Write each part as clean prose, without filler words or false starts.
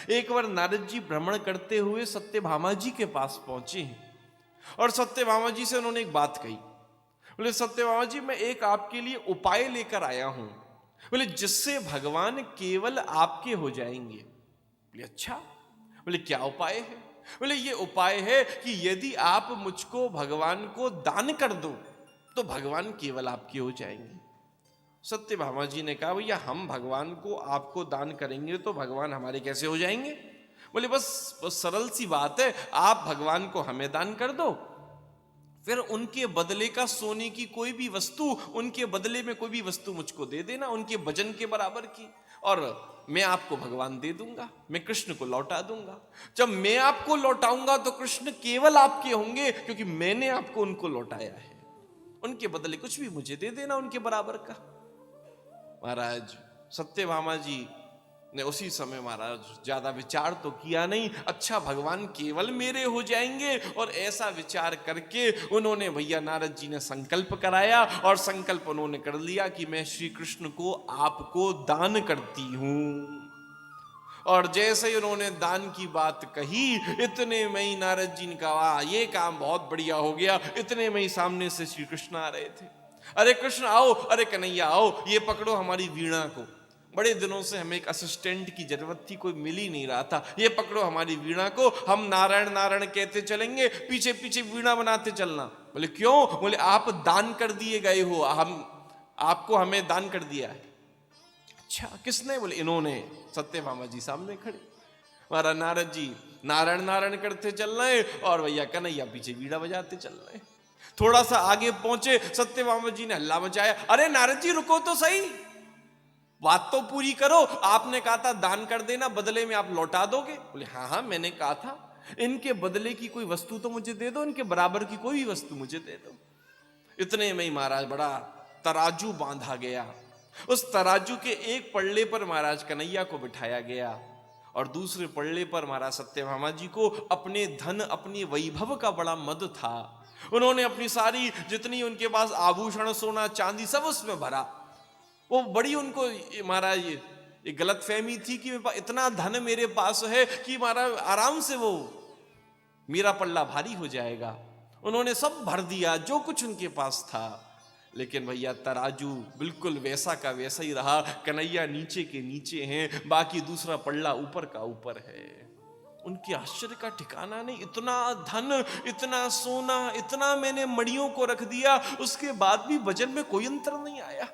एक बार नारद जी भ्रमण करते हुए सत्यभामा जी के पास पहुंचे हैं और सत्यभामा जी से उन्होंने एक बात कही। बोले सत्यभामा जी, मैं एक आपके लिए उपाय लेकर आया हूं, बोले जिससे भगवान केवल आपके हो जाएंगे। बोले अच्छा, बोले क्या उपाय है? बोले ये उपाय है कि यदि आप मुझको भगवान को दान कर दो तो भगवान केवल आपके हो जाएंगे। सत्यभामा जी ने कहा, भैया हम भगवान को आपको दान करेंगे तो भगवान हमारे कैसे हो जाएंगे? बोले बस सरल सी बात है, आप भगवान को हमें दान कर दो, फिर उनके बदले का सोने की कोई भी वस्तु, उनके बदले में कोई भी वस्तु मुझको दे देना, उनके वजन के बराबर की, और मैं आपको भगवान दे दूंगा, मैं कृष्ण को लौटा दूंगा। जब मैं आपको लौटाऊंगा तो कृष्ण केवल आपके होंगे, क्योंकि मैंने आपको उनको लौटाया है। उनके बदले कुछ भी मुझे दे देना उनके बराबर का। महाराज सत्यभामा जी ने उसी समय महाराज ज्यादा विचार तो किया नहीं, अच्छा भगवान केवल मेरे हो जाएंगे, और ऐसा विचार करके उन्होंने भैया नारद जी ने संकल्प कराया, और संकल्प उन्होंने कर लिया कि मैं श्री कृष्ण को आपको दान करती हूं। और जैसे ही उन्होंने दान की बात कही, इतने में ही नारद जी ने कहा ये काम बहुत बढ़िया हो गया। इतने में ही सामने से श्री कृष्ण आ रहे थे। अरे कृष्ण आओ, अरे कन्हैया आओ, ये पकड़ो हमारी वीणा को। बड़े दिनों से हमें एक असिस्टेंट की जरूरत थी, कोई मिल ही नहीं रहा था। ये पकड़ो हमारी वीणा को, हम नारायण नारायण कहते चलेंगे, पीछे पीछे वीणा बनाते चलना। बोले क्यों? बोले आप दान कर दिए गए हो, हम आपको हमें दान कर दिया है। अच्छा किसने? बोले इन्होंने। सत्यभामा जी सामने खड़े, हमारा नारद जी नारायण नारायण करते चल रहे और भैया कन्हैया पीछे बीड़ा बजाते चल रहे। थोड़ा सा आगे पहुंचे, सत्यभामा जी ने हल्ला मचाया, अरे नारद जी रुको तो सही, बात तो पूरी करो। आपने कहा था दान कर देना, बदले में आप लौटा दोगे। बोले हाँ हाँ मैंने कहा था, इनके बदले की कोई वस्तु तो मुझे दे दो, इनके बराबर की कोई भी वस्तु मुझे दे दो। इतने में ही महाराज बड़ा तराजू बांधा गया। उस तराजू के एक पल्ले पर महाराज कन्हैया को बिठाया गया और दूसरे पल्ले पर महाराज सत्यभामा जी को अपने धन, अपनी वैभव का बड़ा मद था। उन्होंने अपनी सारी जितनी उनके पास आभूषण, सोना चांदी सब उसमें भरा। वो बड़ी उनको महाराज ये गलत फहमी थी कि इतना धन मेरे पास है कि महाराज आराम से वो मेरा पल्ला भारी हो जाएगा। उन्होंने सब भर दिया जो कुछ उनके पास था, लेकिन भैया तराजू बिल्कुल वैसा का वैसा ही रहा। कन्हैया नीचे के नीचे हैं, बाकी दूसरा पल्ला ऊपर का ऊपर है। उनके आश्चर्य का ठिकाना नहीं, इतना धन, इतना सोना, इतना मैंने मड़ियों को रख दिया, उसके बाद भी वजन में कोई अंतर नहीं आया।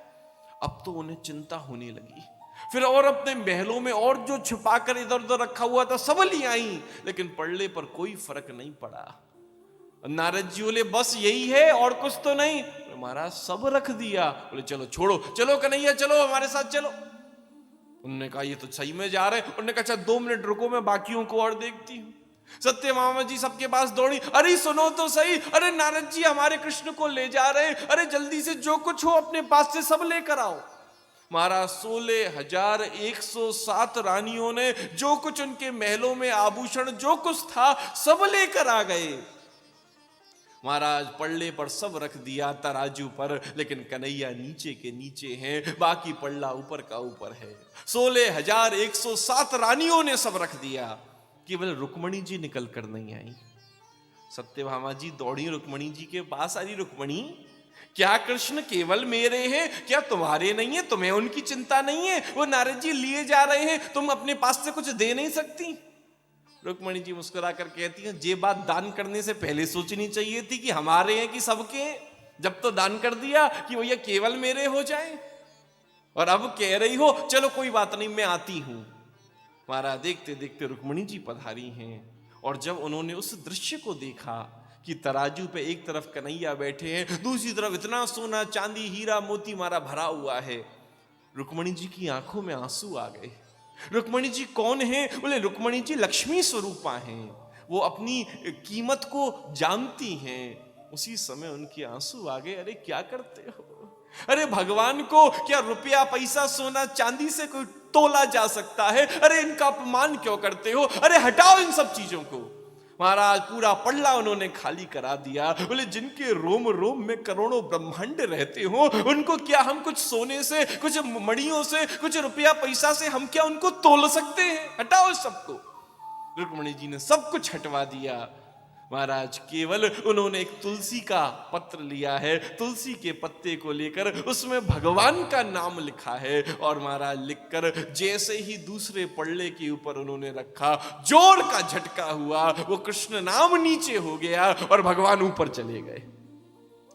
अब तो उन्हें चिंता होने लगी। फिर और अपने महलों में और जो छुपाकर इधर उधर रखा हुआ था सब ले आई, लेकिन पल्ले पर कोई फर्क नहीं पड़ा। नारद जी बोले बस यही है और कुछ तो नहीं? महाराज सब रख दिया। बोले चलो छोड़ो, चलो कन्हैया चलो हमारे साथ चलो। उन्होंने कहा ये तो सही में जा रहे हैं। उन्होंने कहा अच्छा 2 मिनट रुको, मैं बाकियों को और देखती हूँ। सत्यभामा जी सबके पास दौड़ी, अरे सुनो तो सही, अरे नारद जी हमारे कृष्ण को ले जा रहे हैं, अरे जल्दी से जो कुछ हो अपने पास से सब लेकर आओ। महाराज 16,107 रानियों ने जो कुछ उनके महलों में आभूषण जो कुछ था सब लेकर आ गए। महाराज पल्ले पर सब रख दिया तराजू पर, लेकिन कन्हैया नीचे के नीचे हैं, बाकी पल्ला ऊपर का ऊपर है। 16,107 रानियों ने सब रख दिया, केवल रुक्मणी जी निकल कर नहीं आई। सत्यभामा जी दौड़ी रुक्मणी जी के पास, अरे रुक्मणी क्या कृष्ण केवल मेरे हैं, क्या तुम्हारे नहीं है? तुम्हें उनकी चिंता नहीं है? वो नारद जी लिए जा रहे हैं, तुम अपने पास से कुछ दे नहीं सकती? रुक्मणी जी मुस्कुरा कर कहती हैं, ये बात दान करने से पहले सोचनी चाहिए थी कि हमारे हैं कि सबके हैं। जब तो दान कर दिया कि भैया केवल मेरे हो जाए, और अब कह रही हो चलो कोई बात नहीं मैं आती हूं। महाराज देखते देखते रुक्मणी जी पधारी हैं, और जब उन्होंने उस दृश्य को देखा कि तराजू पे एक तरफ कन्हैया बैठे हैं, दूसरी तरफ इतना सोना चांदी हीरा मोती मारा भरा हुआ है, रुक्मणी जी की आंखों में आंसू आ गए। रुक्मणी जी कौन है? बोले रुक्मणी जी लक्ष्मी स्वरूपा हैं, वो अपनी कीमत को जानती हैं। उसी समय उनके आंसू आ गए। अरे क्या करते हो? अरे भगवान को क्या रुपया पैसा सोना चांदी से कोई तोला जा सकता है? अरे इनका अपमान क्यों करते हो? अरे हटाओ इन सब चीजों को। महाराज पूरा पल्ला उन्होंने खाली करा दिया। बोले जिनके रोम रोम में करोड़ों ब्रह्मांड रहते हो, उनको क्या हम कुछ सोने से, कुछ मणियों से, कुछ रुपया पैसा से हम क्या उनको तोल सकते हैं? हटाओ सबको। रुक्मणी जी ने सब कुछ हटवा दिया। महाराज केवल उन्होंने एक तुलसी का पत्र लिया है, तुलसी के पत्ते को लेकर उसमें भगवान का नाम लिखा है, और महाराज लिखकर जैसे ही दूसरे पल्ले के ऊपर उन्होंने रखा, जोर का झटका हुआ, वो कृष्ण नाम नीचे हो गया और भगवान ऊपर चले गए।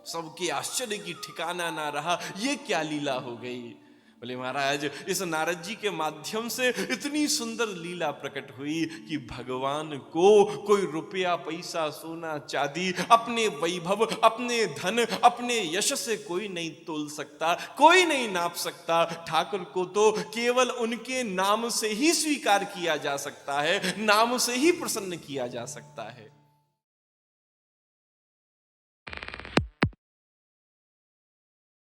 सबके आश्चर्य की ठिकाना ना रहा, ये क्या लीला हो गई। बोले महाराज इस नारद जी के माध्यम से इतनी सुंदर लीला प्रकट हुई कि भगवान को कोई रुपया पैसा सोना चांदी, अपने वैभव, अपने धन, अपने यश से कोई नहीं तोल सकता, कोई नहीं नाप सकता। ठाकुर को तो केवल उनके नाम से ही स्वीकार किया जा सकता है, नाम से ही प्रसन्न किया जा सकता है।